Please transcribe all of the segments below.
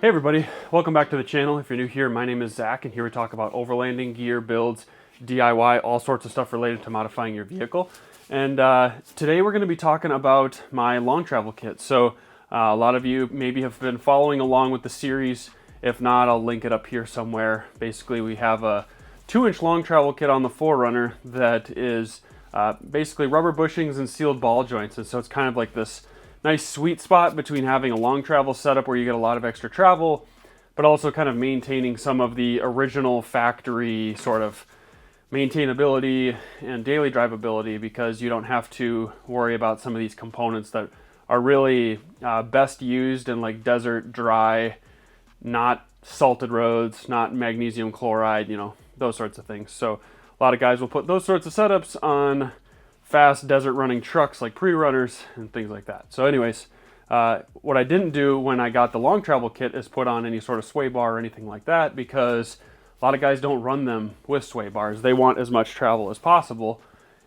Hey everybody, welcome back to the channel. If you're new here, my name is Zach, and here we talk about overlanding, gear, builds, DIY, all sorts of stuff related to modifying your vehicle. And today we're going to be talking about my long travel kit. So a lot of you maybe have been following along with the series. If not, I'll link it up here somewhere. Basically, we have a 2-inch long travel kit on the 4Runner that is basically rubber bushings and sealed ball joints. And so it's kind of like this nice sweet spot between having a long travel setup where you get a lot of extra travel, but also kind of maintaining some of the original factory sort of maintainability and daily drivability, because you don't have to worry about some of these components that are really best used in like desert, dry, not salted roads, not magnesium chloride, you know, those sorts of things. So a lot of guys will put those sorts of setups on fast desert running trucks like pre-runners and things like that. So anyways, what I didn't do when I got the long travel kit is put on any sort of sway bar or anything like that, because a lot of guys don't run them with sway bars. They want as much travel as possible,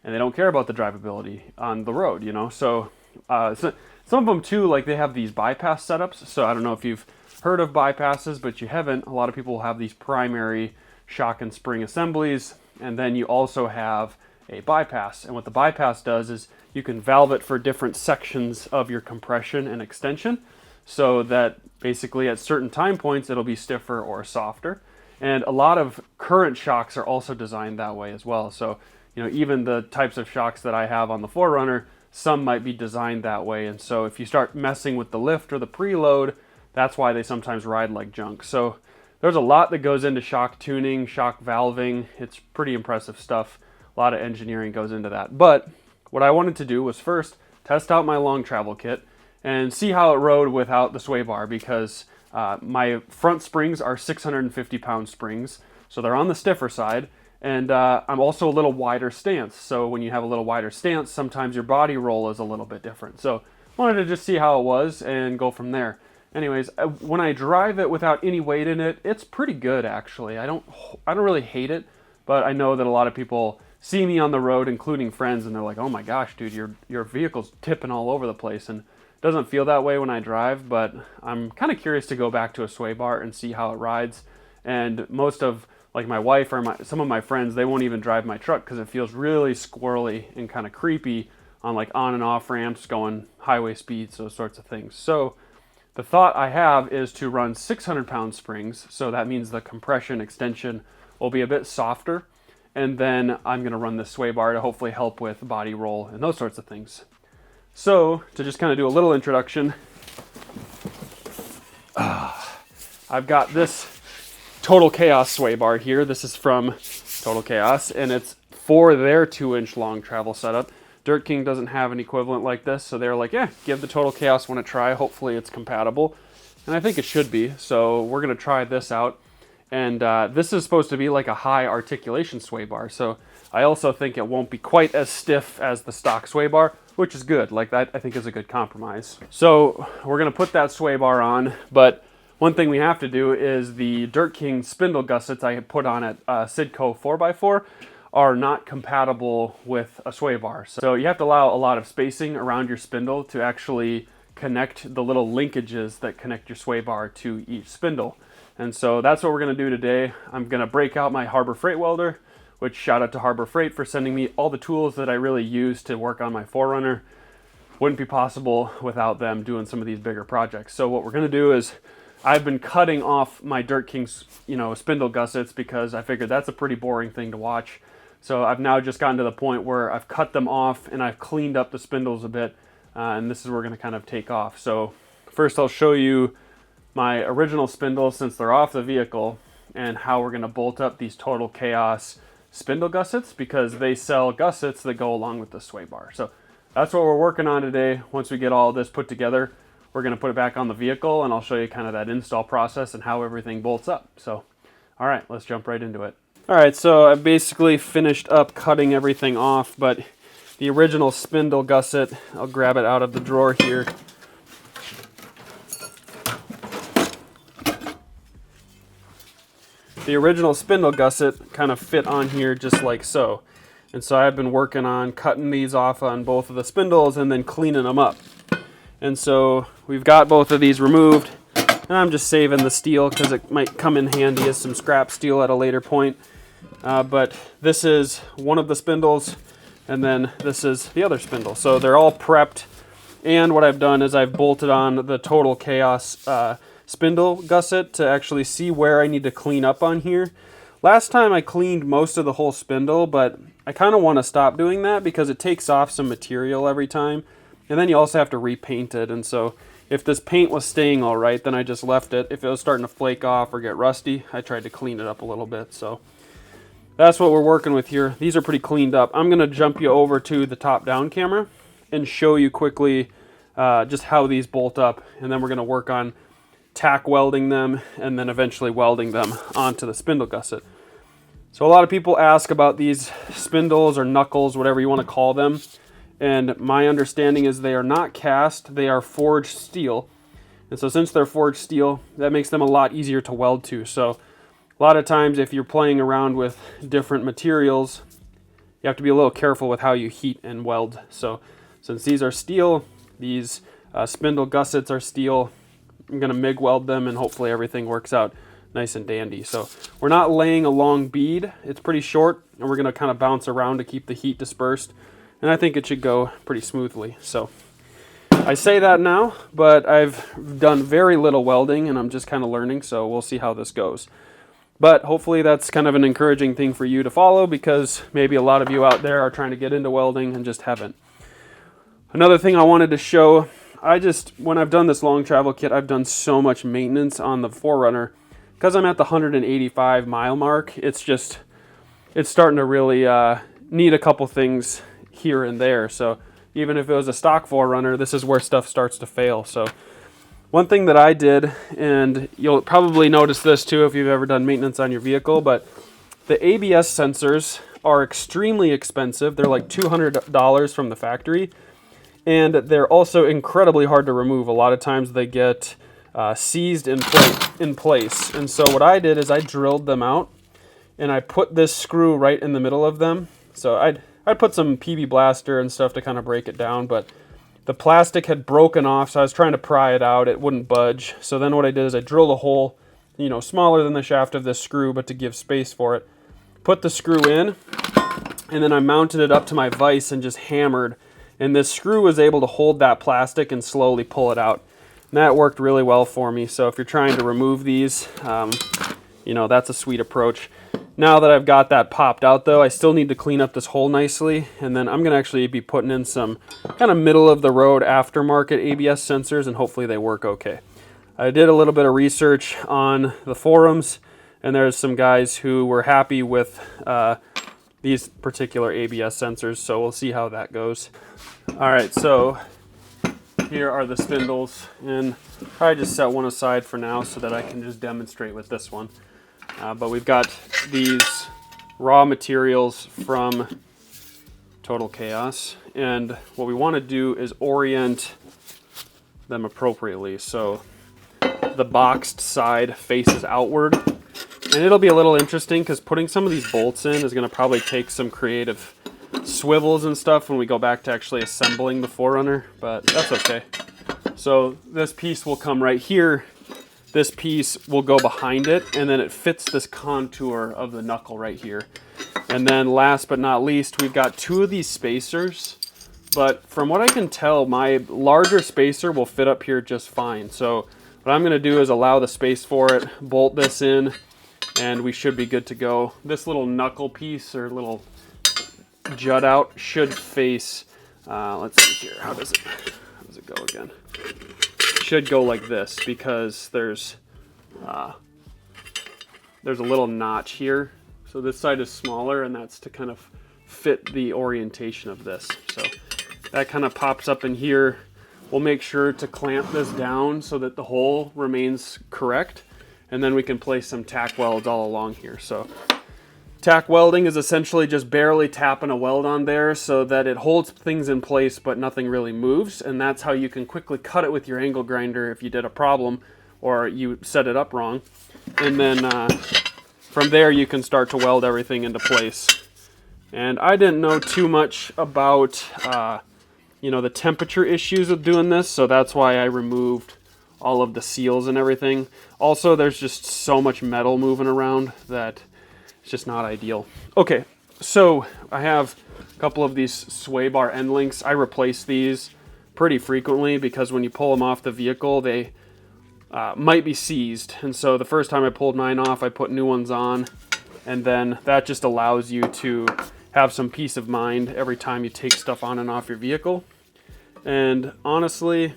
and they don't care about the drivability on the road, you know. So some of them too, like they have these bypass setups. So I don't know if you've heard of bypasses, but you haven't. A lot of people have these primary shock and spring assemblies, and then you also have a bypass. And what the bypass does is you can valve it for different sections of your compression and extension, so that basically at certain time points it'll be stiffer or softer. And a lot of current shocks are also designed that way as well. So, you know, even the types of shocks that I have on the 4Runner, some might be designed that way. And so if you start messing with the lift or the preload, that's why they sometimes ride like junk. So there's a lot that goes into shock tuning, shock valving. It's pretty impressive stuff. A lot of engineering goes into that. But what I wanted to do was first test out my long travel kit and see how it rode without the sway bar, because my front springs are 650 pound springs, so they're on the stiffer side, and I'm also a little wider stance. So when you have a little wider stance, sometimes your body roll is a little bit different. So I wanted to just see how it was and go from there. Anyways, when I drive it without any weight in it, it's pretty good actually. I don't really hate it, but I know that a lot of people see me on the road, including friends, and they're like, "Oh my gosh, dude, your vehicle's tipping all over the place." And it doesn't feel that way when I drive, but I'm kind of curious to go back to a sway bar and see how it rides. And most of like my wife or some of my friends, they won't even drive my truck because it feels really squirrely and kind of creepy on like on and off ramps, going highway speeds, those sorts of things. So the thought I have is to run 600 pound springs. So that means the compression extension will be a bit softer. And then I'm going to run this sway bar to hopefully help with body roll and those sorts of things. So to just kind of do a little introduction, I've got this Total Chaos sway bar here. This is from Total Chaos, and it's for their 2-inch long travel setup. Dirt King doesn't have an equivalent like this, so they're like, yeah, give the Total Chaos one a try. Hopefully it's compatible, and I think it should be. So we're going to try this out. And this is supposed to be like a high articulation sway bar, so I also think it won't be quite as stiff as the stock sway bar, which is good. Like that, I think, is a good compromise. So we're gonna put that sway bar on, but one thing we have to do is the Dirt King spindle gussets I had put on at Sidco 4x4 are not compatible with a sway bar. So you have to allow a lot of spacing around your spindle to actually connect the little linkages that connect your sway bar to each spindle. And so that's what we're going to do today. I'm going to break out my Harbor Freight welder, which shout out to Harbor Freight for sending me all the tools that I really use to work on my 4Runner. Wouldn't be possible without them doing some of these bigger projects. So what we're going to do is I've been cutting off my Dirt King's, spindle gussets, because I figured that's a pretty boring thing to watch. So I've now just gotten to the point where I've cut them off and I've cleaned up the spindles a bit. And this is where we're going to kind of take off. So first I'll show you my original spindles, since they're off the vehicle, and how we're going to bolt up these Total Chaos spindle gussets, because they sell gussets that go along with the sway bar. So that's what we're working on today. Once we get all this put together, we're going to put it back on the vehicle, and I'll show you kind of that install process and how everything bolts up. So all right, let's jump right into it. All right, so I basically finished up cutting everything off, but the original spindle gusset, I'll grab it out of the drawer here. The original spindle gusset kind of fit on here just like so. And so I've been working on cutting these off on both of the spindles and then cleaning them up. And so we've got both of these removed. And I'm just saving the steel because it might come in handy as some scrap steel at a later point. But this is one of the spindles, and then this is the other spindle. So they're all prepped. And what I've done is I've bolted on the Total Chaos spindle gusset to actually see where I need to clean up on here. Last time I cleaned most of the whole spindle, but I kind of want to stop doing that because it takes off some material every time. And then you also have to repaint it. And so if this paint was staying all right, then I just left it. If it was starting to flake off or get rusty, I tried to clean it up a little bit. So that's what we're working with here. These are pretty cleaned up. I'm going to jump you over to the top-down camera and show you quickly just how these bolt up. And then we're going to work on tack welding them and then eventually welding them onto the spindle gusset. So a lot of people ask about these spindles or knuckles, whatever you want to call them. And my understanding is they are not cast, they are forged steel. And so since they're forged steel, that makes them a lot easier to weld to. So a lot of times if you're playing around with different materials, you have to be a little careful with how you heat and weld. So since these are steel, these spindle gussets are steel, I'm going to MIG weld them and hopefully everything works out nice and dandy. So we're not laying a long bead. It's pretty short and we're going to kind of bounce around to keep the heat dispersed. And I think it should go pretty smoothly. So I say that now, but I've done very little welding and I'm just kind of learning. So we'll see how this goes. But hopefully that's kind of an encouraging thing for you to follow because maybe a lot of you out there are trying to get into welding and just haven't. Another thing I wanted to show, when I've done this long travel kit, I've done so much maintenance on the 4Runner. Because I'm at the 185 mile mark, it's starting to really need a couple things here and there. So even if it was a stock 4Runner, this is where stuff starts to fail. So one thing that I did, and you'll probably notice this too if you've ever done maintenance on your vehicle, but the ABS sensors are extremely expensive. They're like $200 from the factory. And they're also incredibly hard to remove. A lot of times they get seized in place. And so what I did is I drilled them out and I put this screw right in the middle of them. So I'd put some PB Blaster and stuff to kind of break it down, but the plastic had broken off, so I was trying to pry it out. It wouldn't budge. So then what I did is I drilled a hole, smaller than the shaft of this screw, but to give space for it. Put the screw in, and then I mounted it up to my vise and just hammered. And this screw was able to hold that plastic and slowly pull it out. And that worked really well for me. So if you're trying to remove these, that's a sweet approach. Now that I've got that popped out though, I still need to clean up this hole nicely. And then I'm going to actually be putting in some kind of middle of the road aftermarket ABS sensors and hopefully they work okay. I did a little bit of research on the forums and there's some guys who were happy with these particular ABS sensors. So we'll see how that goes. All right, so here are the spindles, and probably just set one aside for now so that I can just demonstrate with this one. But we've got these raw materials from Total Chaos, and what we want to do is orient them appropriately. So the boxed side faces outward, and it'll be a little interesting because putting some of these bolts in is going to probably take some creative swivels and stuff when we go back to actually assembling the 4Runner, but that's okay. So this piece will come right here, this piece will go behind it, and then it fits this contour of the knuckle right here. And then last but not least, we've got two of these spacers, but from what I can tell, my larger spacer will fit up here just fine. So what I'm going to do is allow the space for it, bolt this in, and we should be good to go. This little knuckle piece or little jut out should face, let's see here, how does it go again? It should go like this because there's a little notch here. So this side is smaller and that's to kind of fit the orientation of this. So that kind of pops up in here. We'll make sure to clamp this down so that the hole remains correct. And then we can place some tack welds all along here. So tack welding is essentially just barely tapping a weld on there so that it holds things in place but nothing really moves, and that's how you can quickly cut it with your angle grinder if you did a problem or you set it up wrong. And then from there you can start to weld everything into place. And I didn't know too much about the temperature issues of doing this, so that's why I removed all of the seals and everything. Also, there's just so much metal moving around that it's just not ideal. Okay, so I have a couple of these sway bar end links. I replace these pretty frequently because when you pull them off the vehicle, they might be seized. And so the first time I pulled mine off, I put new ones on, and then that just allows you to have some peace of mind every time you take stuff on and off your vehicle. And honestly,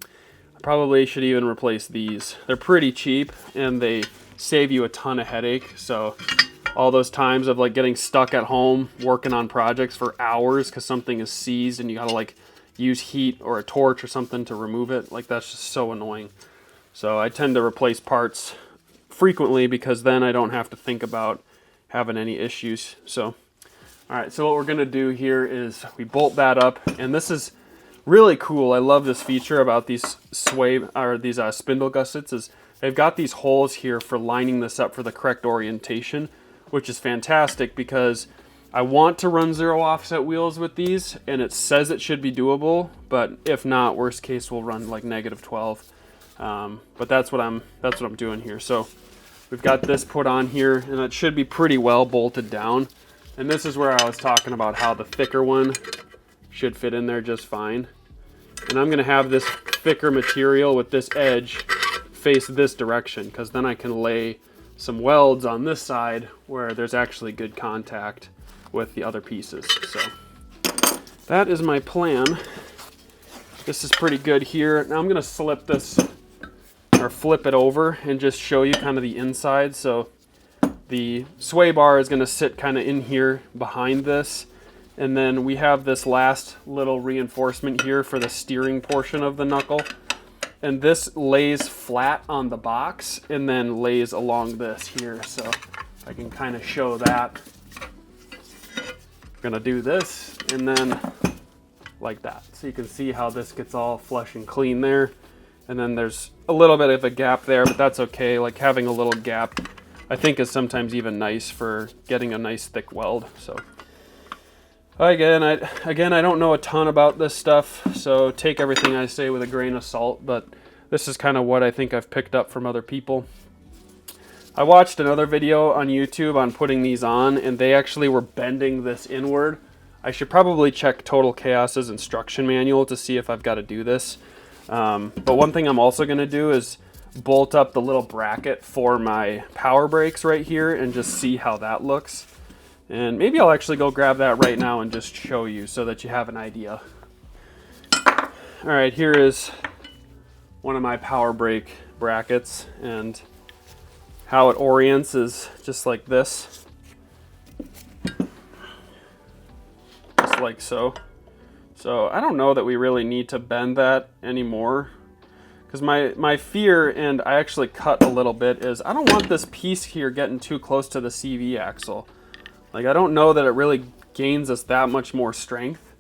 I probably should even replace these. They're pretty cheap and they save you a ton of headache. So all those times of like getting stuck at home working on projects for hours because something is seized and you gotta like use heat or a torch or something to remove it, like that's just so annoying. So I tend to replace parts frequently because then I don't have to think about having any issues. So all right, so what we're gonna do here is we bolt that up, and this is really cool. I love this feature about these spindle gussets is they've got these holes here for lining this up for the correct orientation, which is fantastic because I want to run 0 offset wheels with these, and it says it should be doable, but if not, worst case we'll run like -12. But that's what I'm doing here. So we've got this put on here, and it should be pretty well bolted down. And this is where I was talking about how the thicker one should fit in there just fine. And I'm gonna have this thicker material with this edge face this direction, because then I can lay some welds on this side where there's actually good contact with the other pieces. So that is my plan. This is pretty good here. Now I'm gonna slip this or flip it over and just show you kind of the inside. So the sway bar is gonna sit kind of in here behind this. And then we have this last little reinforcement here for the steering portion of the knuckle. And this lays flat on the box and then lays along this here. So I can kind of show that. We're gonna do this and then like that. So you can see how this gets all flush and clean there. And then there's a little bit of a gap there, but that's okay. Like having a little gap, I think is sometimes even nice for getting a nice thick weld. So again, I don't know a ton about this stuff, so take everything I say with a grain of salt, but this is kind of what I think I've picked up from other people. I watched another video on YouTube on putting these on, and they actually were bending this inward. I should probably check Total Chaos's instruction manual to see if I've got to do this. But one thing I'm also going to do is bolt up the little bracket for my power brakes right here and just see how that looks. And maybe I'll actually go grab that right now and just show you so that you have an idea. All right, here is one of my power brake brackets, and how it orients is just like this. Just like so. So I don't know that we really need to bend that anymore, because my fear, and I actually cut a little bit, is I don't want this piece here getting too close to the CV axle. Like I don't know that it really gains us that much more strength,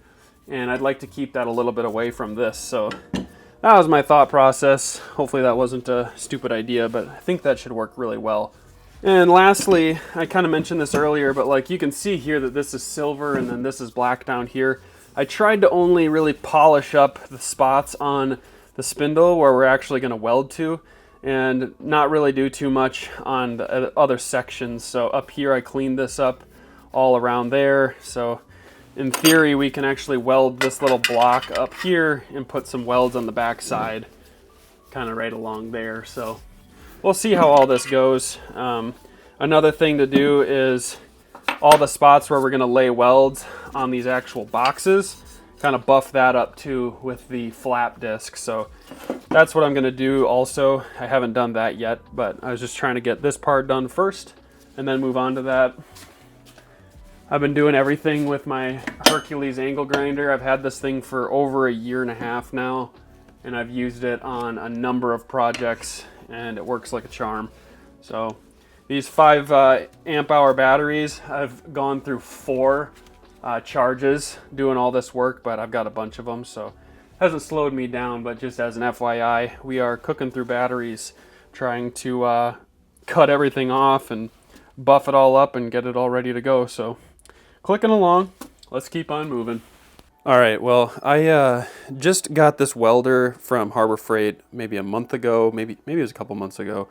and I'd like to keep that a little bit away from this. So that was my thought process. Hopefully that wasn't a stupid idea, but I think that should work really well. And lastly, I kind of mentioned this earlier, but like you can see here that this is silver and then this is black down here. I tried to only really polish up the spots on the spindle where we're actually going to weld to, and not really do too much on the other sections. So up here I cleaned this up all around there. So in theory we can actually weld this little block up here and put some welds on the back side kind of right along there. So we'll see how all this goes. Another thing to do is all the spots where we're going to lay welds on these actual boxes, kind of buff that up too with the flap disc. So that's what I'm going to do also. I haven't done that yet, but I was just trying to get this part done first and then move on to that. I've been doing everything with my Hercules angle grinder. I've had this thing for over 1.5 years now, and I've used it on a number of projects, and it works like a charm. So these 5 amp hour batteries, I've gone through 4 charges doing all this work, but I've got a bunch of them, so it hasn't slowed me down. But just as an FYI, we are cooking through batteries, trying to cut everything off and buff it all up and get it all ready to go. So clicking along, let's keep on moving. All right, well, I just got this welder from Harbor Freight maybe a month ago, maybe it was a couple months ago.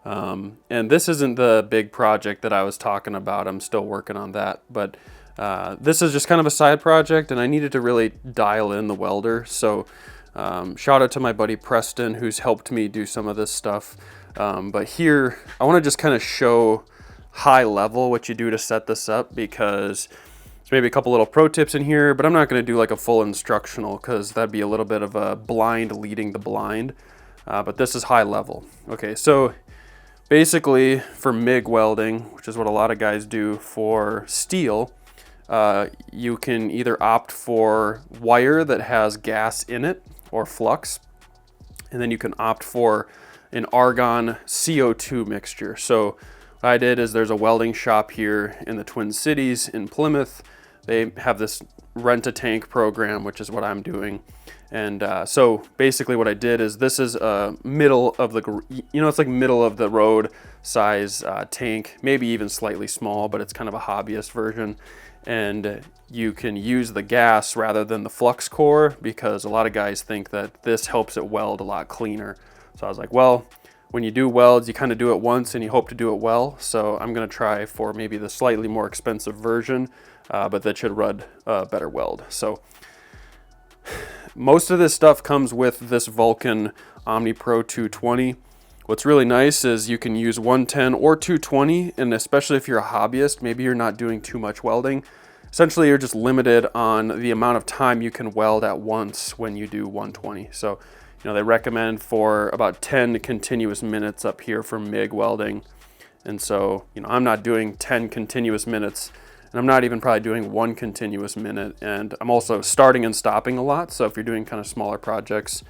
And this isn't the big project that I was talking about. I'm still working on that, but this is just kind of a side project, and I needed to really dial in the welder. So shout out to my buddy Preston, who's helped me do some of this stuff. But here, I want to just kind of show high level what you do to set this up, because maybe a couple little pro tips in here, but I'm not going to do like a full instructional because that'd be a little bit of a blind leading the blind. But this is high level. Okay, so basically for MIG welding, which is what a lot of guys do for steel, you can either opt for wire that has gas in it or flux, and then you can opt for an argon CO2 mixture. So what I did is there's a welding shop here in the Twin Cities in Plymouth. They have this rent-a-tank program, which is what I'm doing. And so basically what I did is this is a middle of the, it's like middle of the road size tank, maybe even slightly small, but it's kind of a hobbyist version. And you can use the gas rather than the flux core, because a lot of guys think that this helps it weld a lot cleaner. So I was like, well, when you do welds, you kind of do it once and you hope to do it well. So I'm going to try for maybe the slightly more expensive version, but that should run a better weld. So most of this stuff comes with this Vulcan Omni Pro 220. What's really nice is you can use 110 or 220, and especially if you're a hobbyist, maybe you're not doing too much welding. Essentially, you're just limited on the amount of time you can weld at once when you do 120. So, they recommend for about 10 continuous minutes up here for MIG welding. And so, I'm not doing 10 continuous minutes, and I'm not even probably doing 1 continuous minute. And I'm also starting and stopping a lot. So if you're doing kind of smaller projects,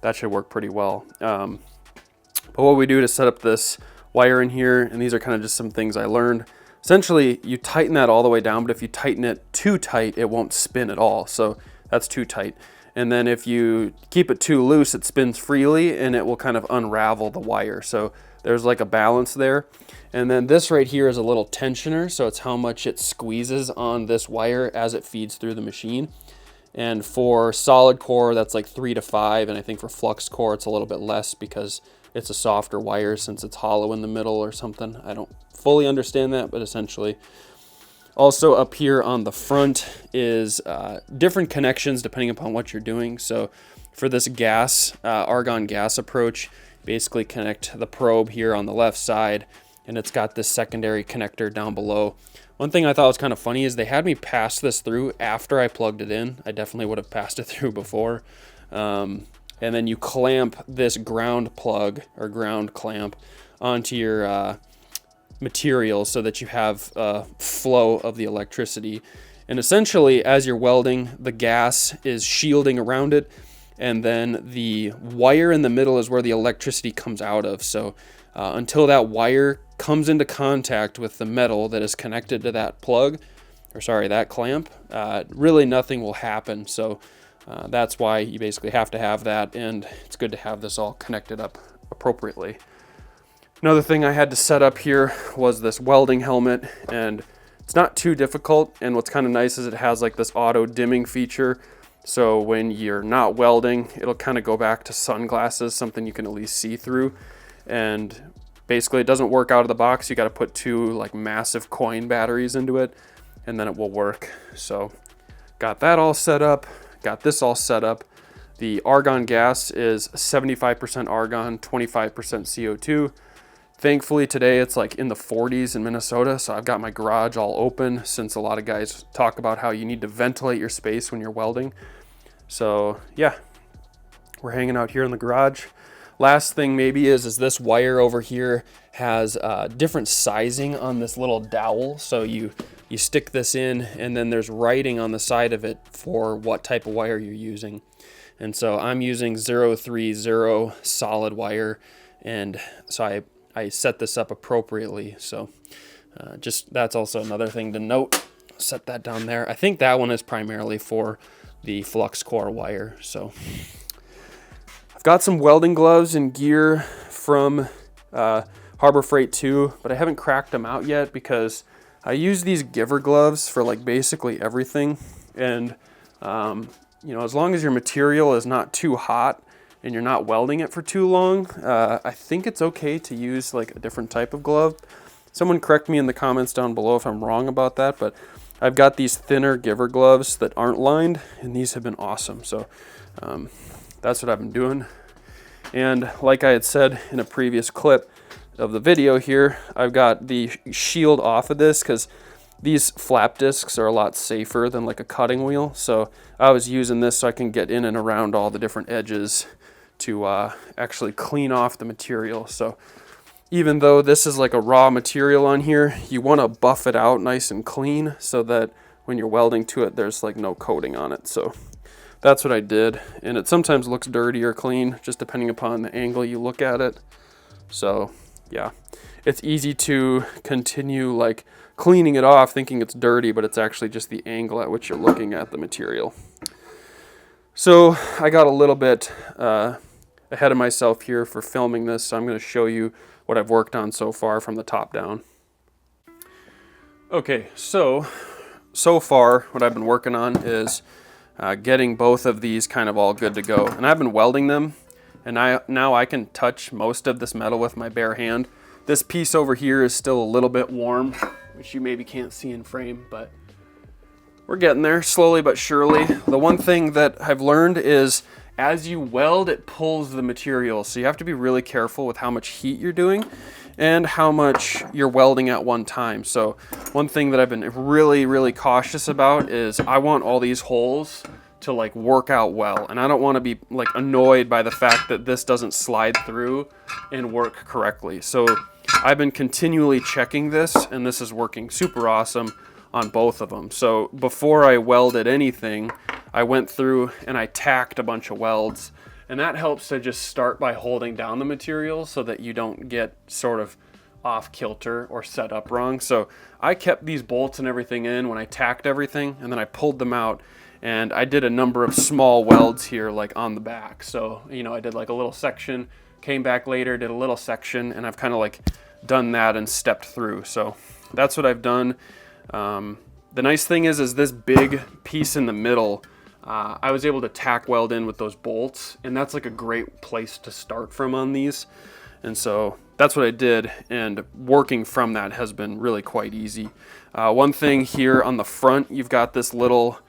that should work pretty well. But what we do to set up this wire in here, and these are kind of just some things I learned. Essentially, you tighten that all the way down, but if you tighten it too tight, it won't spin at all. So that's too tight. And then if you keep it too loose, it spins freely and it will kind of unravel the wire. So there's like a balance there. And then this right here is a little tensioner. So it's how much it squeezes on this wire as it feeds through the machine. And for solid core, that's like 3 to 5. And I think for flux core, it's a little bit less because it's a softer wire since it's hollow in the middle or something. I don't fully understand that, but essentially. Also up here on the front is different connections depending upon what you're doing. So for this gas, argon gas approach, basically connect the probe here on the left side, and it's got this secondary connector down below. One thing I thought was kind of funny is they had me pass this through after I plugged it in. I definitely would have passed it through before. And then you clamp this ground plug or ground clamp onto your material so that you have flow of the electricity. And essentially, as you're welding, the gas is shielding around it, and then the wire in the middle is where the electricity comes out of. So until that wire comes into contact with the metal that is connected to that plug, or sorry, that clamp, really nothing will happen. So that's why you basically have to have that, and it's good to have this all connected up appropriately. Another thing I had to set up here was this welding helmet, and it's not too difficult. And what's kind of nice is it has like this auto dimming feature. So when you're not welding, it'll kind of go back to sunglasses, something you can at least see through. And basically it doesn't work out of the box. You got to put 2 like massive coin batteries into it, and then it will work. So got that all set up, got this all set up. The argon gas is 75% argon, 25% CO2. Thankfully today it's like in the 40s in Minnesota, so I've got my garage all open, since a lot of guys talk about how you need to ventilate your space when you're welding. So yeah, we're hanging out here in the garage. Last thing maybe is this wire over here has different sizing on this little dowel. So you stick this in, and then there's writing on the side of it for what type of wire you're using. And so I'm using 030 solid wire, and so I set this up appropriately. So just that's also another thing to note. Set that down there. I think that one is primarily for the flux core wire. So I've got some welding gloves and gear from Harbor Freight too, but I haven't cracked them out yet because I use these Giver gloves for like basically everything. And You know, as long as your material is not too hot and you're not welding it for too long, I think it's okay to use like a different type of glove. Someone correct me in the comments down below if I'm wrong about that, but I've got these thinner Giver gloves that aren't lined, and these have been awesome. So that's what I've been doing. And like I had said in a previous clip of the video here, I've got the shield off of this because these flap discs are a lot safer than like a cutting wheel. So I was using this so I can get in and around all the different edges to actually clean off the material. So even though this is like a raw material on here, you want to buff it out nice and clean so that when you're welding to it, there's like no coating on it. So that's what I did. And it sometimes looks dirty or clean, just depending upon the angle you look at it. So yeah, it's easy to continue like cleaning it off thinking it's dirty, but it's actually just the angle at which you're looking at the material. So I got a little bit ahead of myself here for filming this, so I'm going to show you what I've worked on so far from the top down. Okay, so far what I've been working on is getting both of these kind of all good to go. And I've been welding them, and now I can touch most of this metal with my bare hand. This piece over here is still a little bit warm, which you maybe can't see in frame, but we're getting there slowly but surely. The one thing that I've learned is as you weld, it pulls the material. So you have to be really careful with how much heat you're doing and how much you're welding at one time. So one thing that I've been really cautious about is I want all these holes to like work out well. And I don't want to be like annoyed by the fact that this doesn't slide through and work correctly. So I've been continually checking this, and this is working super awesome on both of them. So before I welded anything, I went through and I tacked a bunch of welds, and that helps to just start by holding down the material so that you don't get sort of off kilter or set up wrong. So I kept these bolts and everything in when I tacked everything, and then I pulled them out, and I did a number of small welds here like on the back. So, you know, I did like a little section, came back later, did a little section, and I've kind of like done that and stepped through. So that's what I've done. The nice thing is this big piece in the middle, I was able to tack weld in with those bolts, and that's like a great place to start from on these. And so that's what I did, and working from that has been really quite easy. One thing here on the front, you've got this little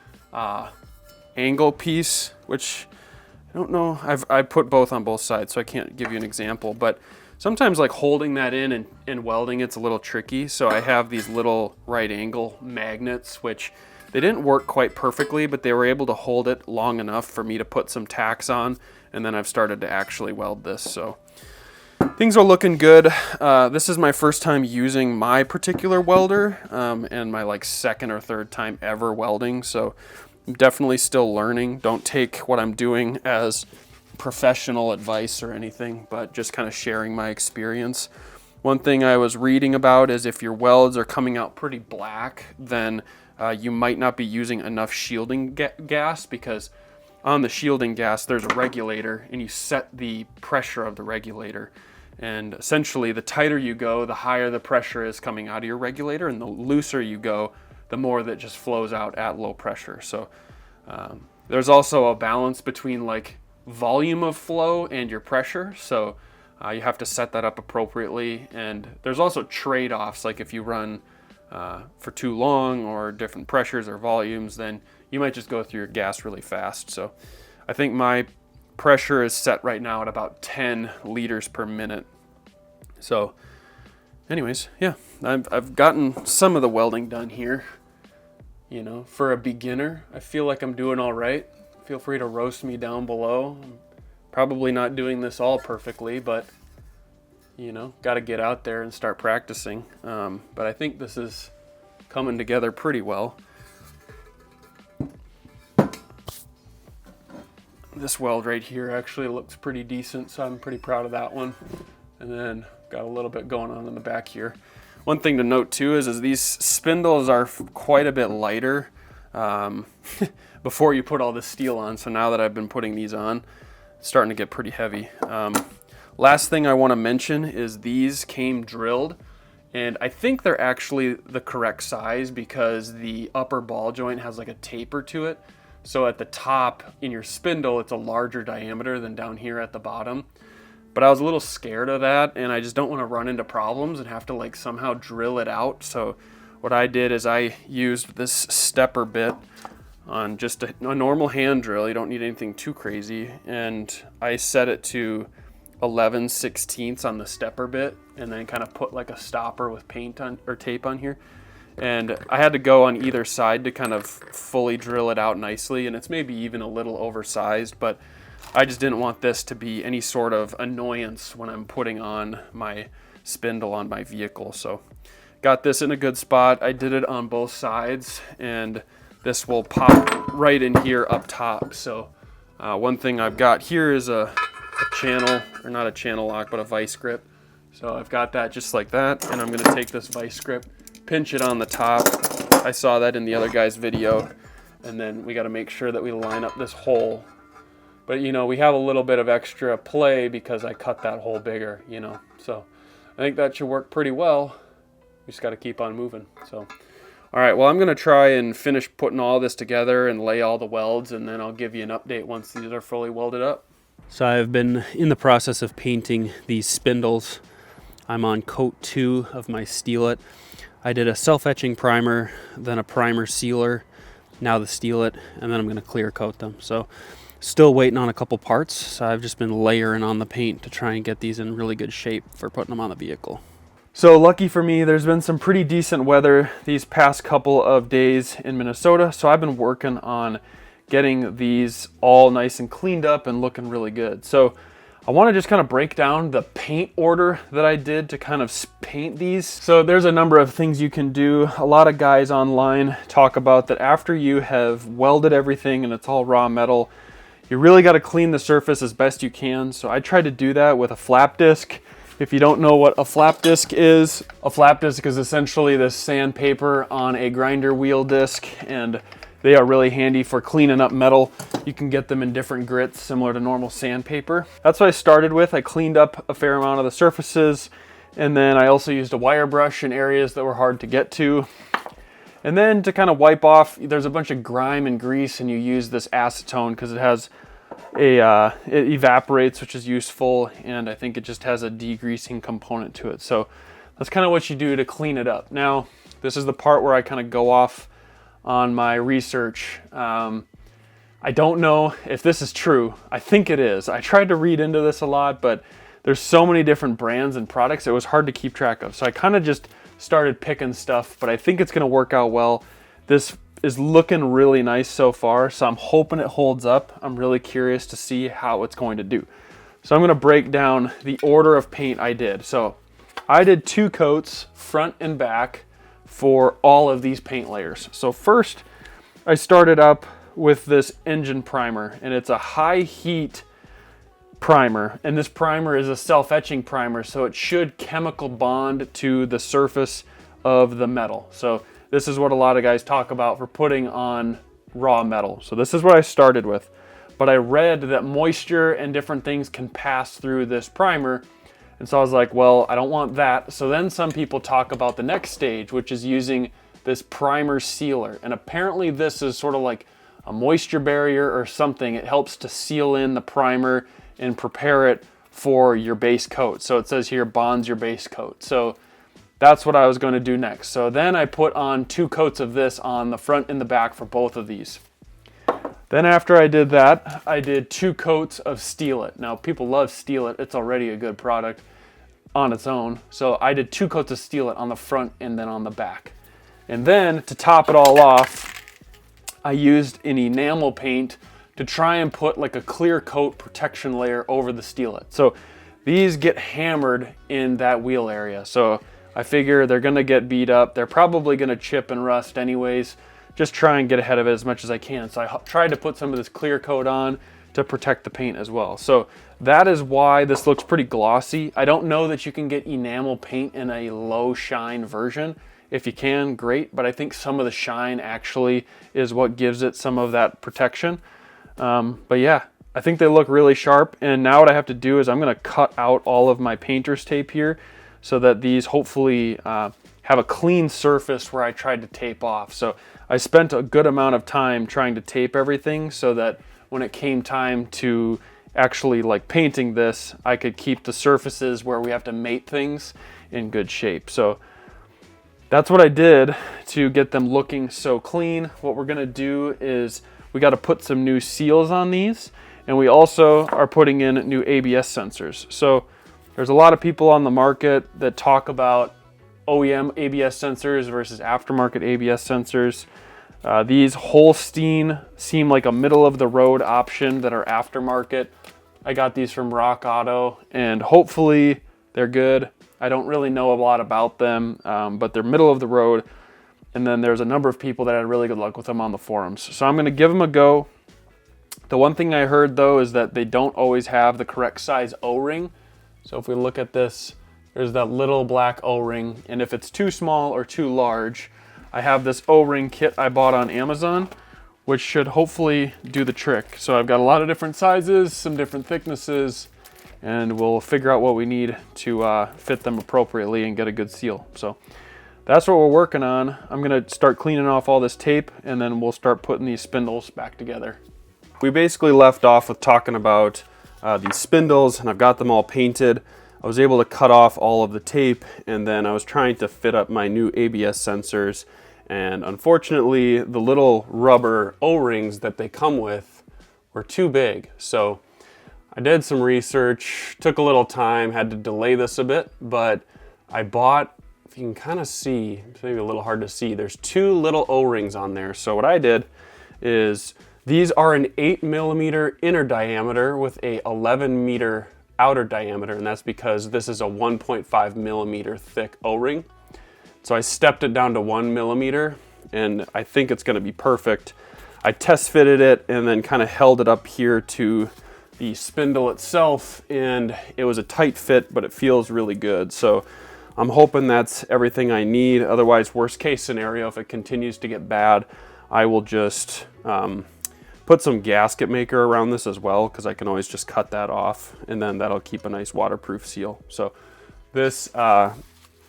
angle piece, which I don't know, I put both on both sides, so I can't give you an example, but sometimes like holding that in and welding it's a little tricky. So I have these little right angle magnets, which they didn't work quite perfectly, but they were able to hold it long enough for me to put some tacks on, and then I've started to actually weld this. So things are looking good. This is my first time using my particular welder, and my like second or third time ever welding. So I'm definitely still learning. Don't take what I'm doing as professional advice or anything, but just kind of sharing my experience. One thing I was reading about is if your welds are coming out pretty black, then you might not be using enough shielding gas, because on the shielding gas there's a regulator, and you set the pressure of the regulator, and essentially the tighter you go, the higher the pressure is coming out of your regulator, and the looser you go, the more that just flows out at low pressure. So there's also a balance between like volume of flow and your pressure, so you have to set that up appropriately. And there's also trade-offs, like if you run for too long or different pressures or volumes, then you might just go through your gas really fast. So I think my pressure is set right now at about 10 liters per minute. So anyways, yeah, I've gotten some of the welding done here. You know, for a beginner, I feel like I'm doing all right. Feel free to roast me down below. I'm probably not doing this all perfectly, but you know, got to get out there and start practicing. But I think this is coming together pretty well. This weld right here actually looks pretty decent, so I'm pretty proud of that one. And then got a little bit going on in the back here. One thing to note too is these spindles are quite a bit lighter before you put all this steel on. So now that I've been putting these on, it's starting to get pretty heavy. Last thing I want to mention is these came drilled, and I think they're actually the correct size because the upper ball joint has like a taper to it. So at the top in your spindle, it's a larger diameter than down here at the bottom. But I was a little scared of that, and I just don't want to run into problems and have to like somehow drill it out. So what I did is I used this stepper bit on just a normal hand drill. You don't need anything too crazy. And I set it to 11/16 on the stepper bit, and then kind of put like a stopper with paint on or tape on here. And I had to go on either side to kind of fully drill it out nicely. And it's maybe even a little oversized, but I just didn't want this to be any sort of annoyance when I'm putting on my spindle on my vehicle. So got this in a good spot. I did it on both sides, and this will pop right in here up top. So one thing I've got here is a channel, or not a channel lock, but a vice grip. So I've got that just like that, and I'm gonna take this vice grip, pinch it on the top. I saw that in the other guy's video. And then we gotta make sure that we line up this hole. But you know, we have a little bit of extra play because I cut that hole bigger, you know. So I think that should work pretty well. We just gotta keep on moving, so. All right, well, I'm gonna try and finish putting all this together and lay all the welds, and then I'll give you an update once these are fully welded up. So I've been in the process of painting these spindles. I'm on coat 2 of my Steelit. I did a self-etching primer, then a primer sealer, now the Steelit, and then I'm gonna clear coat them. So still waiting on a couple parts, so I've just been layering on the paint to try and get these in really good shape for putting them on the vehicle. So lucky for me, there's been some pretty decent weather these past couple of days in Minnesota, so I've been working on getting these all nice and cleaned up and looking really good. So I want to just kind of break down the paint order that I did to kind of paint these. So there's a number of things you can do. A lot of guys online talk about that after you have welded everything and it's all raw metal, you really got to clean the surface as best you can. So I tried to do that with a flap disc. If you don't know what a flap disc is essentially this sandpaper on a grinder wheel disc, and they are really handy for cleaning up metal. You can get them in different grits similar to normal sandpaper. That's what I started with. I cleaned up a fair amount of the surfaces, and then I also used a wire brush in areas that were hard to get to. And then to kind of wipe off, there's a bunch of grime and grease, and you use this acetone because it has it evaporates, which is useful, and I think it just has a degreasing component to it. So that's kind of what you do to clean it up. Now, this is the part where I kind of go off on my research. I don't know if this is true. I think it is. I tried to read into this a lot, but there's so many different brands and products, it was hard to keep track of. So I kind of just started picking stuff, but I think it's gonna work out well. This is looking really nice so far, so I'm hoping it holds up. I'm really curious to see how it's going to do. So I'm gonna break down the order of paint I did. So I did 2 coats, front and back, for all of these paint layers. So first, I started up with this engine primer, and it's a high heat primer, and this primer is a self-etching primer, so it should chemical bond to the surface of the metal. So this is what a lot of guys talk about for putting on raw metal. So this is what I started with, but I read that moisture and different things can pass through this primer, and so I was like, well, I don't want that. So then some people talk about the next stage, which is using this primer sealer, and apparently this is sort of like a moisture barrier or something. It helps to seal in the primer and prepare it for your base coat. So it says here, bonds your base coat. So that's what I was going to do next. So then I put on 2 coats of this on the front and the back for both of these. Then after I did that, I did 2 coats of Steelit. Now people love Steelit. It's already a good product on its own. So I did 2 coats of Steelit on the front and then on the back. And then to top it all off, I used an enamel paint to try and put like a clear coat protection layer over the Steelit. So these get hammered in that wheel area. So I figure they're gonna get beat up. They're probably gonna chip and rust anyways. Just try and get ahead of it as much as I can. So I tried to put some of this clear coat on to protect the paint as well. So that is why this looks pretty glossy. I don't know that you can get enamel paint in a low shine version. If you can, great, but I think some of the shine actually is what gives it some of that protection. But yeah, I think they look really sharp, and now what I have to do is I'm gonna cut out all of my painter's tape here so that these hopefully have a clean surface where I tried to tape off. So I spent a good amount of time trying to tape everything so that when it came time to actually like painting this, I could keep the surfaces where we have to mate things in good shape. So that's what I did to get them looking so clean. What we're gonna do is we gotta put some new seals on these, and we also are putting in new ABS sensors. So there's a lot of people on the market that talk about OEM ABS sensors versus aftermarket ABS sensors. These Holstein seem like a middle of the road option that are aftermarket. I got these from Rock Auto, and hopefully they're good. I don't really know a lot about them, but they're middle of the road. And then there's a number of people that had really good luck with them on the forums. So I'm gonna give them a go. The one thing I heard though is that they don't always have the correct size O-ring. So if we look at this, there's that little black O-ring, and if it's too small or too large, I have this O-ring kit I bought on Amazon, which should hopefully do the trick. So I've got a lot of different sizes, some different thicknesses, and we'll figure out what we need to fit them appropriately and get a good seal. So that's what we're working on. I'm gonna start cleaning off all this tape, and then we'll start putting these spindles back together. We basically left off with talking about these spindles, and I've got them all painted. I was able to cut off all of the tape, and then I was trying to fit up my new ABS sensors, and unfortunately the little rubber O-rings that they come with were too big. So I did some research, took a little time, had to delay this a bit, but I bought, if you can kind of see, it's maybe a little hard to see, there's two little O-rings on there. So what I did is, these are an 8mm inner diameter with a 11mm outer diameter, and that's because this is a 1.5mm thick O-ring. So I stepped it down to 1mm, and I think it's gonna be perfect. I test fitted it and then kind of held it up here to the spindle itself, and it was a tight fit, but it feels really good. So I'm hoping that's everything I need. Otherwise, worst case scenario, if it continues to get bad, I will just put some gasket maker around this as well, because I can always just cut that off, and then that'll keep a nice waterproof seal. So this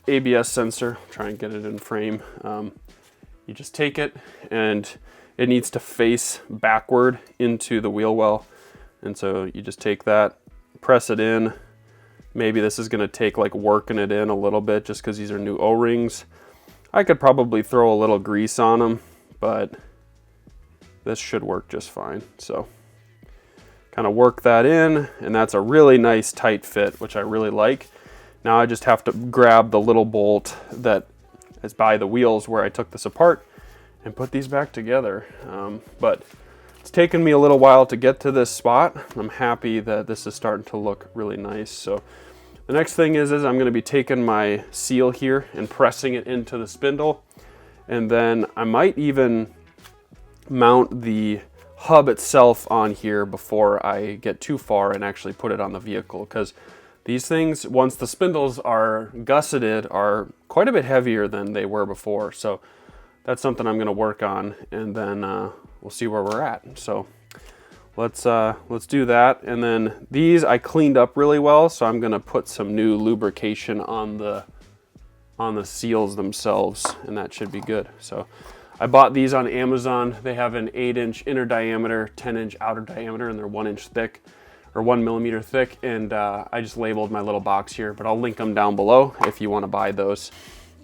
ABS sensor, try and get it in frame, you just take it, and it needs to face backward into the wheel well. And so you just take that, press it in. Maybe this is gonna take like working it in a little bit just because these are new O-rings. I could probably throw a little grease on them, but this should work just fine. So kind of work that in, and that's a really nice tight fit, which I really like. Now I just have to grab the little bolt that is by the wheels where I took this apart and put these back together. But it's taken me a little while to get to this spot. I'm happy that this is starting to look really nice. So the next thing is I'm going to be taking my seal here and pressing it into the spindle, and then I might even mount the hub itself on here before I get too far and actually put it on the vehicle, because these things, once the spindles are gusseted, are quite a bit heavier than they were before. So that's something I'm going to work on, and then we'll see where we're at. So let's do that. And then these I cleaned up really well, so I'm going to put some new lubrication on the seals themselves, and that should be good. So I bought these on Amazon. They have an 8-inch inner diameter, 10-inch outer diameter, and they're 1 inch thick, or 1mm thick. And I just labeled my little box here, but I'll link them down below if you want to buy those.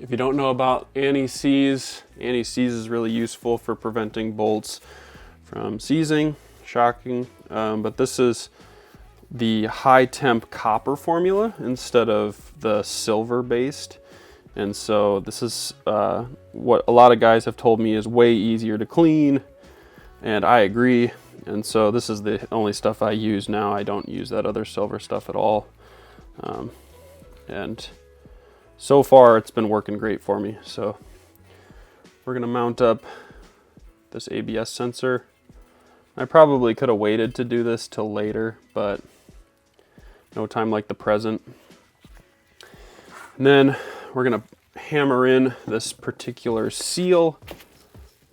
If you don't know about anti-seize is really useful for preventing bolts from seizing. Shocking, but this is the high temp copper formula instead of the silver based. And so this is what a lot of guys have told me is way easier to clean, and I agree. And so this is the only stuff I use now. I don't use that other silver stuff at all. And so far it's been working great for me. So we're gonna mount up this ABS sensor. I probably could have waited to do this till later, but no time like the present. And then we're gonna hammer in this particular seal,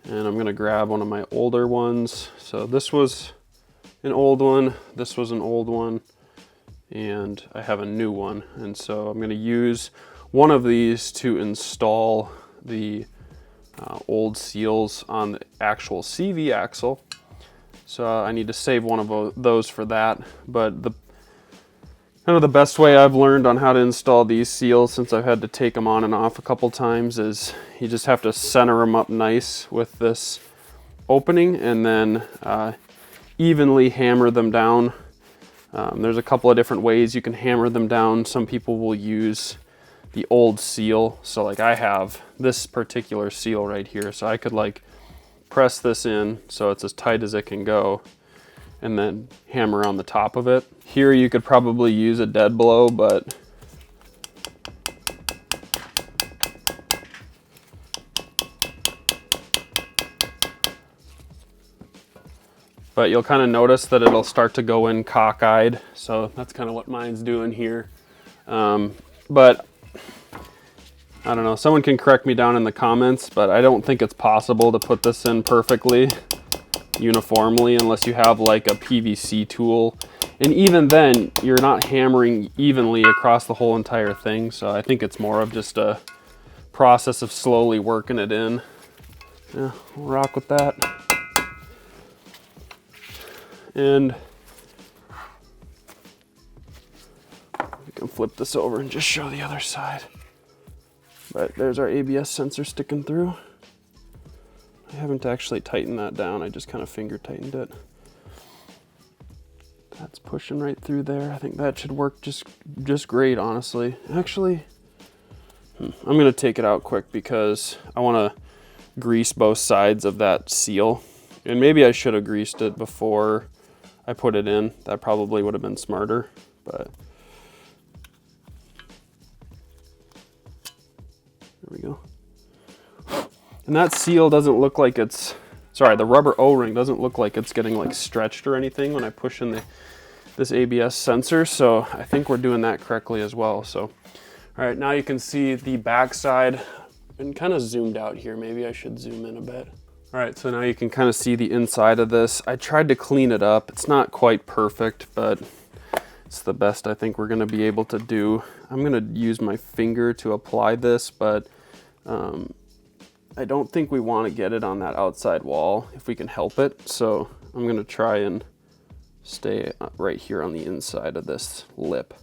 and I'm gonna grab one of my older ones. So this was an old one, this was an old one, and I have a new one. And so I'm gonna use one of these to install the old seals on the actual CV axle. So I need to save one of those for that. But kind of the best way I've learned on how to install these seals, since I've had to take them on and off a couple times, is you just have to center them up nice with this opening and then evenly hammer them down. There's a couple of different ways you can hammer them down. Some people will use the old seal. So like I have this particular seal right here. So I could like press this in so it's as tight as it can go and then hammer on the top of it. Here you could probably use a dead blow, but you'll kind of notice that it'll start to go in cockeyed. So that's kind of what mine's doing here. But I don't know, someone can correct me down in the comments, but I don't think it's possible to put this in perfectly uniformly unless you have like a PVC tool. And even then, you're not hammering evenly across the whole entire thing. So I think it's more of just a process of slowly working it in. Yeah, we'll rock with that. And we can flip this over and just show the other side. But there's our ABS sensor sticking through. I haven't actually tightened that down. I just kind of finger tightened it. That's pushing right through there. I think that should work just great, honestly. Actually, I'm gonna take it out quick because I wanna grease both sides of that seal. And maybe I should have greased it before I put it in. That probably would have been smarter, but there we go. And that seal doesn't look like it's, sorry, the rubber O-ring doesn't look like it's getting like stretched or anything when I push in this ABS sensor. So I think we're doing that correctly as well. So, all right, now you can see the back side and kind of zoomed out here. Maybe I should zoom in a bit. All right, so now you can kind of see the inside of this. I tried to clean it up. It's not quite perfect, but it's the best I think we're gonna be able to do. I'm gonna use my finger to apply this, but I don't think we want to get it on that outside wall if we can help it. So I'm gonna try and stay right here on the inside of this lip.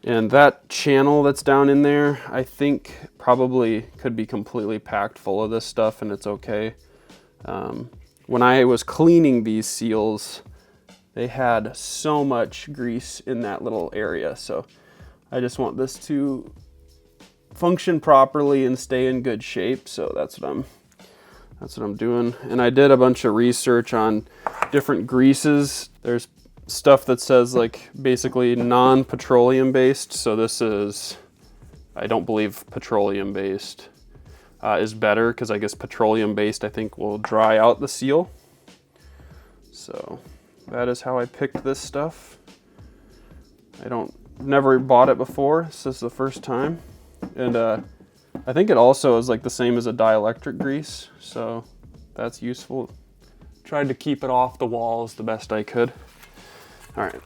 And that channel that's down in there, I think probably could be completely packed full of this stuff and it's okay. When I was cleaning these seals, they had so much grease in that little area. So I just want this to function properly and stay in good shape. So that's what I'm doing. And I did a bunch of research on different greases. There's stuff that says like basically non-petroleum based. So this is, I don't believe petroleum based is better, because I guess petroleum based I think will dry out the seal. So that is how I picked this stuff. Never bought it before. This is the first time. And I think it also is like the same as a dielectric grease. So that's useful. Tried to keep it off the walls the best I could. All right.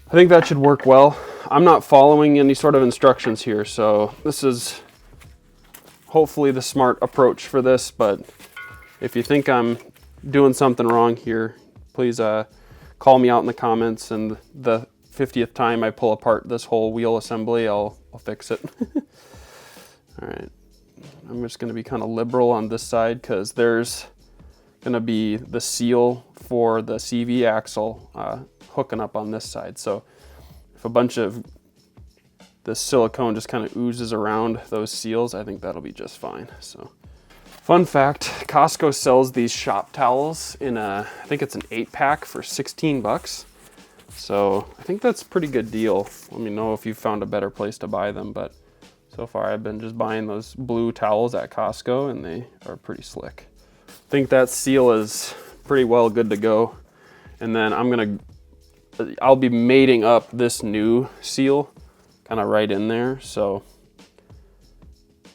I think that should work well. I'm not following any sort of instructions here, so this is hopefully the smart approach for this, but if you think I'm doing something wrong here, please call me out in the comments, and the 50th time I pull apart this whole wheel assembly, I'll fix it. All right. I'm just going to be kind of liberal on this side because there's going to be the seal for the CV axle hooking up on this side. So if a bunch of this silicone just kind of oozes around those seals, I think that'll be just fine. So fun fact, Costco sells these shop towels in I think it's an 8-pack for 16 bucks. So I think that's a pretty good deal. Let me know if you found a better place to buy them, but so far I've been just buying those blue towels at Costco and they are pretty slick. I think that seal is pretty well good to go. And then I'll be mating up this new seal kind of right in there. So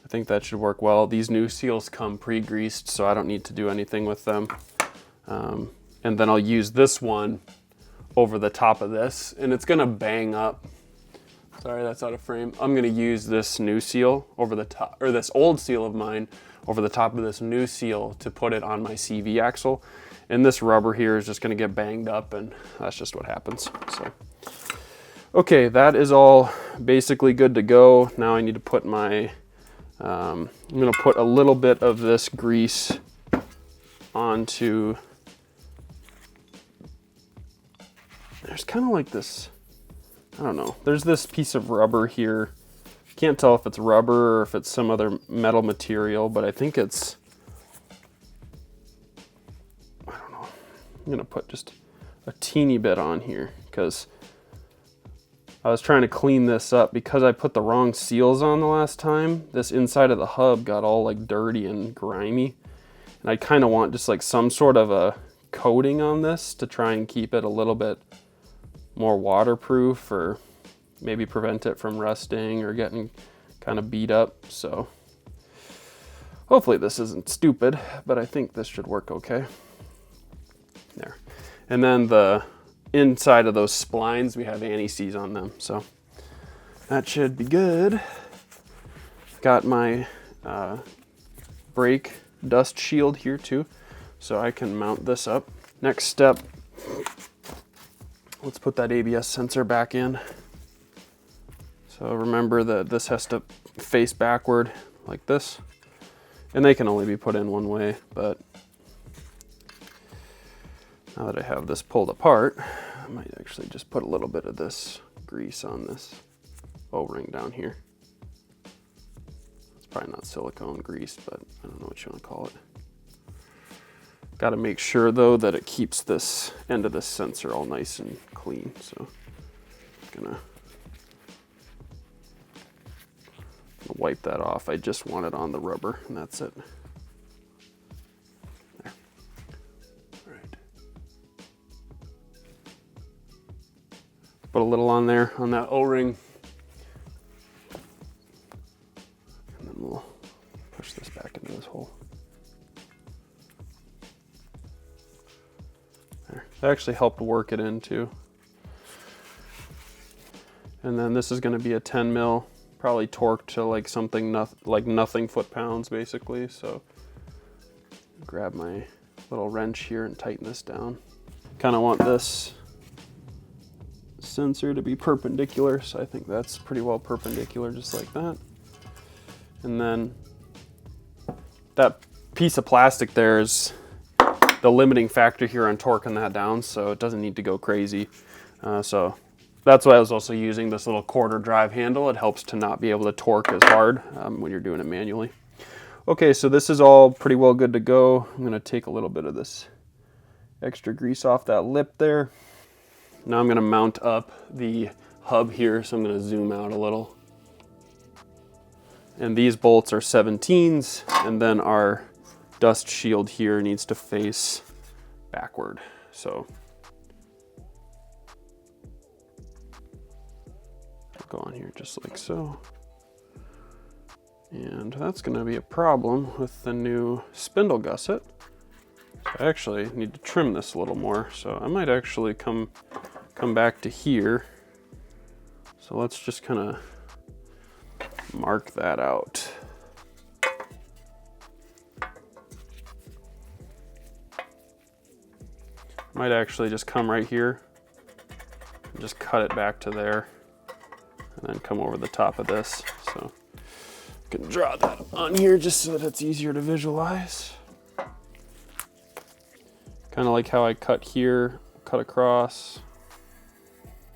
I think that should work well. These new seals come pre-greased, so I don't need to do anything with them. And then I'll use this one over the top of this, and it's gonna bang up Sorry, that's out of frame. I'm gonna use this new seal over the top, or this old seal of mine over the top of this new seal to put it on my CV axle. And this rubber here is just gonna get banged up, and that's just what happens, so. Okay, that is all basically good to go. Now I need to put my, I'm gonna put a little bit of this grease onto, there's kind of like this, I don't know, there's this piece of rubber here. Can't tell if it's rubber or if it's some other metal material, but I think it's, I don't know. I'm gonna put just a teeny bit on here because I was trying to clean this up because I put the wrong seals on the last time. This inside of the hub got all like dirty and grimy. And I kind of want just like some sort of a coating on this to try and keep it a little bit more waterproof, or maybe prevent it from rusting or getting kind of beat up. So hopefully this isn't stupid, but I think this should work okay. There. And then the inside of those splines, we have anti-seize on them, so that should be good. Got my brake dust shield here too, so I can mount this up. Next step, let's put that ABS sensor back in. So remember that this has to face backward like this, and they can only be put in one way, but now that I have this pulled apart, I might actually just put a little bit of this grease on this O-ring down here. It's probably not silicone grease, but I don't know what you want to call it. Got to make sure though that it keeps this end of this sensor all nice and clean. So I'm gonna wipe that off. I just want it on the rubber, and that's it. There. All right. Put a little on there on that O-ring, and then we'll push this back into this hole. There. That actually helped work it in too. And then this is going to be a 10 mil, probably torqued to like something like nothing foot-pounds basically. So grab my little wrench here and tighten this down. Kind of want this sensor to be perpendicular, so I think that's pretty well perpendicular, just like that. And then that piece of plastic there is the limiting factor here on torquing that down, so it doesn't need to go crazy. So that's why I was also using this little quarter drive handle. It helps to not be able to torque as hard when you're doing it manually. Okay, so this is all pretty well good to go. I'm gonna take a little bit of this extra grease off that lip there. Now I'm gonna mount up the hub here, so I'm gonna zoom out a little. And these bolts are 17s, and then our dust shield here needs to face backward. So go on here just like so. And that's gonna be a problem with the new spindle gusset. So I actually need to trim this a little more. So I might actually come back to here. So let's just kind of mark that out. Might actually just come right here and just cut it back to there, and then come over the top of this. So I can draw that on here just so that it's easier to visualize. Kind of like how I cut here, cut across,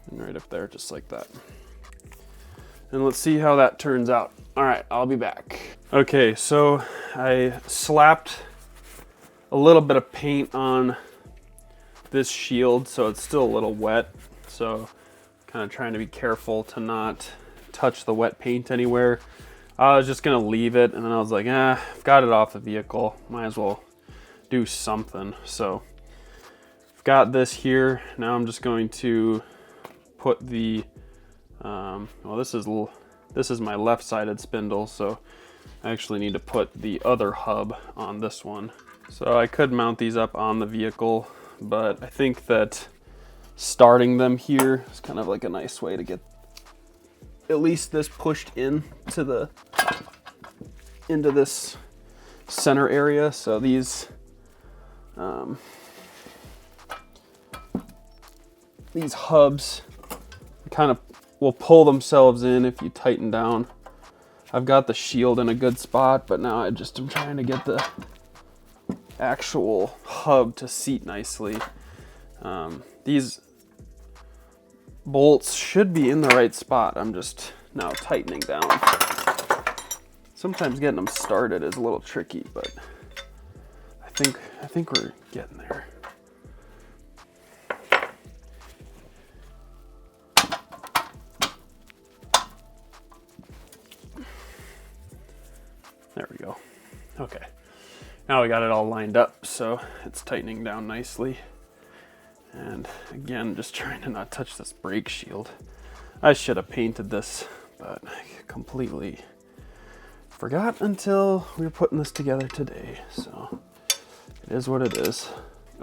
and right up there, just like that. And let's see how that turns out. All right, I'll be back. Okay, so I slapped a little bit of paint on this shield, so it's still a little wet. So kind of trying to be careful to not touch the wet paint anywhere. I was just gonna leave it, and then I was like, I've got it off the vehicle, might as well do something. So I've got this here. Now I'm just going to put the well, this is my left-sided spindle, so I actually need to put the other hub on this one. So I could mount these up on the vehicle, but I think that starting them here is kind of like a nice way to get at least this pushed in to into this center area. So these hubs kind of will pull themselves in if you tighten down. I've got the shield in a good spot, but now I just am trying to get the actual hub to seat nicely. These bolts should be in the right spot. I'm just now tightening down. Sometimes getting them started is a little tricky, but I think we're getting there. There we go. Okay. Now we got it all lined up, so it's tightening down nicely. And again, just trying to not touch this brake shield. I should have painted this, but I completely forgot until we were putting this together today. So it is what it is.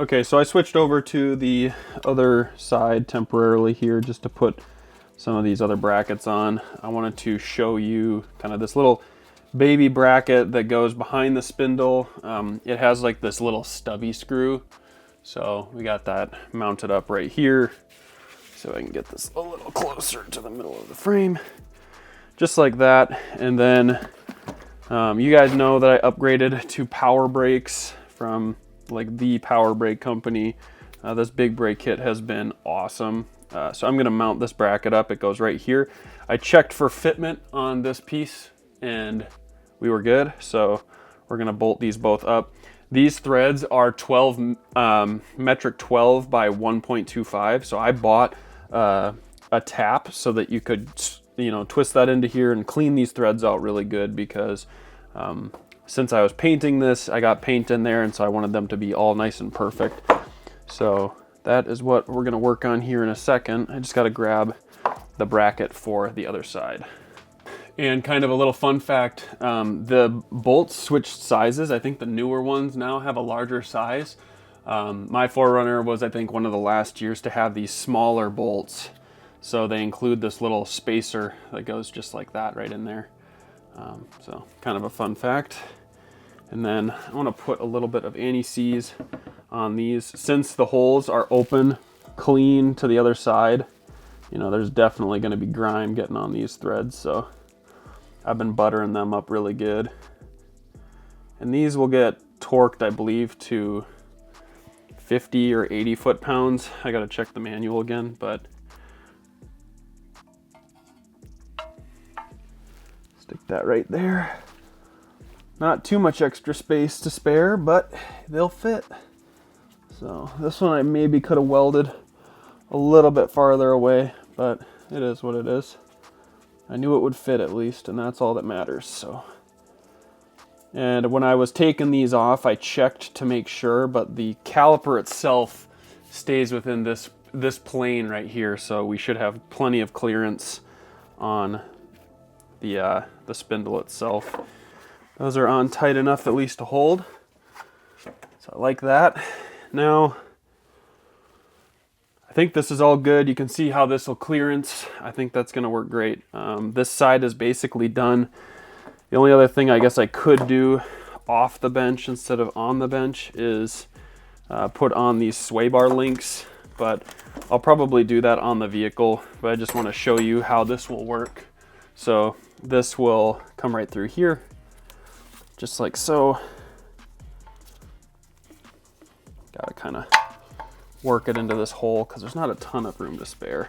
Okay, so I switched over to the other side temporarily here just to put some of these other brackets on. I wanted to show you kind of this little baby bracket that goes behind the spindle. It has like this little stubby screw. So we got that mounted up right here. So I can get this a little closer to the middle of the frame. Just like that. And then you guys know that I upgraded to power brakes from like the power brake company. This big brake kit has been awesome. So I'm gonna mount this bracket up. It goes right here. I checked for fitment on this piece and we were good. So we're gonna bolt these both up. These threads are 12 metric 12 by 1.25. So I bought a tap so that you could, you know, twist that into here and clean these threads out really good, because since I was painting this, I got paint in there, and so I wanted them to be all nice and perfect. So that is what we're gonna work on here in a second. I just gotta grab the bracket for the other side. And kind of a little fun fact, the bolts switched sizes. I think the newer ones now have a larger size. My 4Runner was, I think, one of the last years to have these smaller bolts. So they include this little spacer that goes just like that right in there. So kind of a fun fact. And then I want to put a little bit of anti-seize on these. Since the holes are open, clean to the other side, you know, there's definitely going to be grime getting on these threads. So I've been buttering them up really good. And these will get torqued, I believe, to 50 or 80 foot-pounds. I gotta check the manual again, but stick that right there. Not too much extra space to spare, but they'll fit. So this one I maybe could have welded a little bit farther away, but it is what it is. I knew it would fit at least, and that's all that matters. So, and when I was taking these off, I checked to make sure, but the caliper itself stays within this plane right here, so we should have plenty of clearance on the spindle itself. Those are on tight enough at least to hold, so I like that. Now I think this is all good. You can see how this will clearance. I think that's going to work great. This side is basically done. The only other thing I guess I could do off the bench instead of on the bench is put on these sway bar links, but I'll probably do that on the vehicle. But I just want to show you how this will work. So this will come right through here, just like so. Gotta kind of work it into this hole because there's not a ton of room to spare.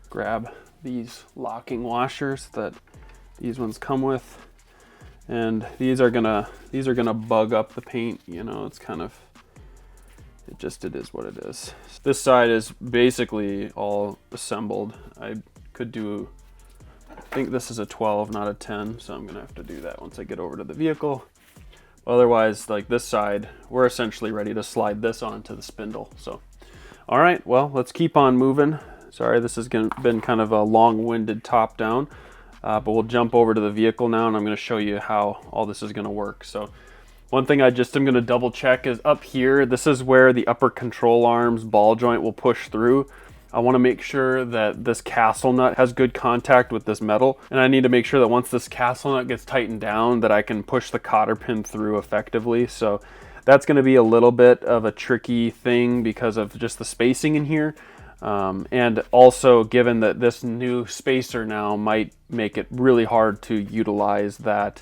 Grab these locking washers that these ones come with, and these are gonna bug up the paint. You know, it's kind of, it is what it is. This side is basically all assembled. I could do, I think this is a 12, not a 10, so I'm gonna have to do that once I get over to the vehicle. Otherwise, like this side, we're essentially ready to slide this onto the spindle. So all right, well, let's keep on moving. Sorry, this has been kind of a long-winded top down, but we'll jump over to the vehicle now, and I'm going to show you how all this is going to work. So one thing I just am going to double check is up here. This is where the upper control arms ball joint will push through. I want to make sure that this castle nut has good contact with this metal, and I need to make sure that once this castle nut gets tightened down that I can push the cotter pin through effectively. So that's going to be a little bit of a tricky thing because of just the spacing in here. And also given that this new spacer now might make it really hard to utilize that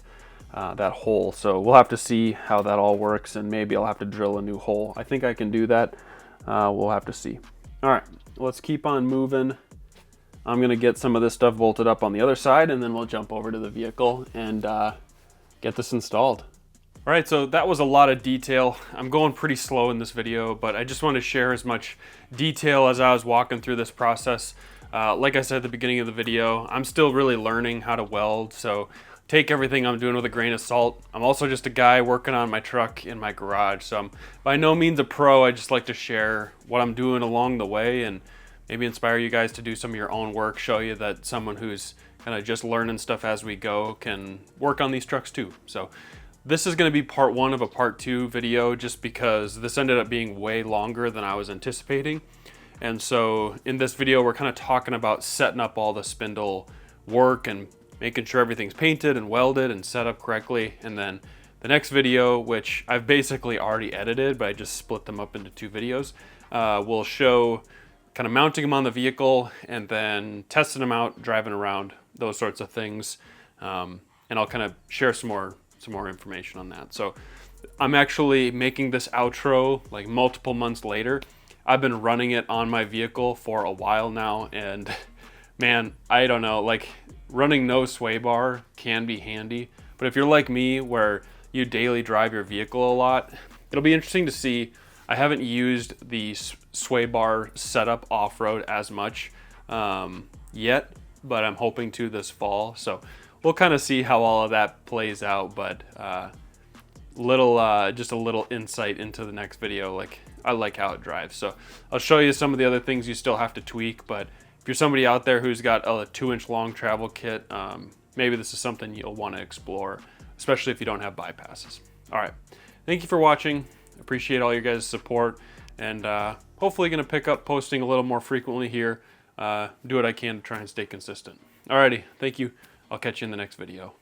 hole. So we'll have to see how that all works, and maybe I'll have to drill a new hole. I think I can do that. We'll have to see. All right, let's keep on moving. I'm gonna get some of this stuff bolted up on the other side, and then we'll jump over to the vehicle and get this installed. All right, so that was a lot of detail. I'm going pretty slow in this video, but I just want to share as much detail as I was walking through this process. Like I said at the beginning of the video, I'm still really learning how to weld, so take everything I'm doing with a grain of salt. I'm also just a guy working on my truck in my garage, so I'm by no means a pro. I just like to share what I'm doing along the way and maybe inspire you guys to do some of your own work, show you that someone who's kind of just learning stuff as we go can work on these trucks too. So this is going to be part 1 of a part 2 video, just because this ended up being way longer than I was anticipating. And so in this video, we're kind of talking about setting up all the spindle work and making sure everything's painted and welded and set up correctly. And then the next video, which I've basically already edited, but I just split them up into 2 videos, will show kind of mounting them on the vehicle and then testing them out, driving around, those sorts of things. And I'll kind of share some more information on that. So I'm actually making this outro like multiple months later. I've been running it on my vehicle for a while now, and man, I don't know, like running no sway bar can be handy, but if you're like me where you daily drive your vehicle a lot, it'll be interesting to see. I haven't used the sway bar setup off-road as much yet, but I'm hoping to this fall. So we'll kind of see how all of that plays out, but just a little insight into the next video. Like, I like how it drives. So I'll show you some of the other things you still have to tweak, but if you're somebody out there who's got a 2-inch long travel kit, maybe this is something you'll want to explore, especially if you don't have bypasses. All right, thank you for watching. Appreciate all your guys' support, and hopefully gonna pick up posting a little more frequently here. Do what I can to try and stay consistent. Alrighty, thank you. I'll catch you in the next video.